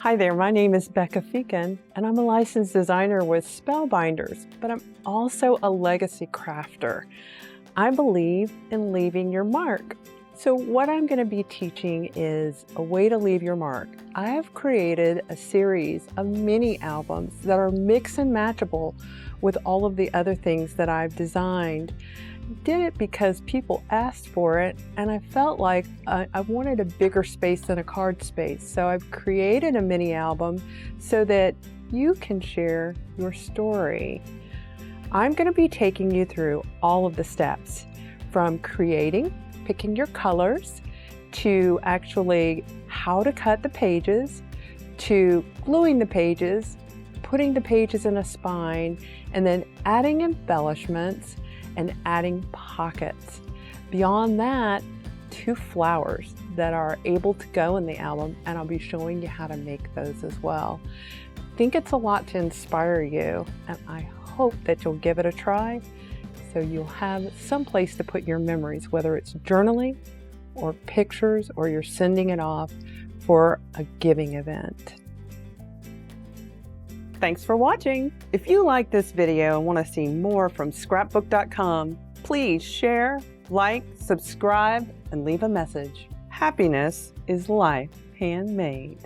Hi there, my name is Becca Feeken, and I'm a licensed designer with Spellbinders, but I'm also a legacy crafter. I believe in leaving your mark. So what I'm going to be teaching is a way to leave your mark. I have created a series of mini albums that are mix and matchable with all of the other things that I've designed. Did it because people asked for it, and I felt like I wanted a bigger space than a card space. So I've created a mini album so that you can share your story. I'm going to be taking you through all of the steps from creating, picking your colors, to actually how to cut the pages, to gluing the pages, putting the pages in a spine, and then adding embellishments and adding pockets. Beyond that, 2 flowers that are able to go in the album, and I'll be showing you how to make those as well. I think it's a lot to inspire you, and I hope that you'll give it a try so you'll have some place to put your memories, whether it's journaling or pictures or you're sending it off for a giving event. Thanks for watching. If you like this video and want to see more from Scrapbook.com, please share, like, subscribe, and leave a message. Happiness is life handmade.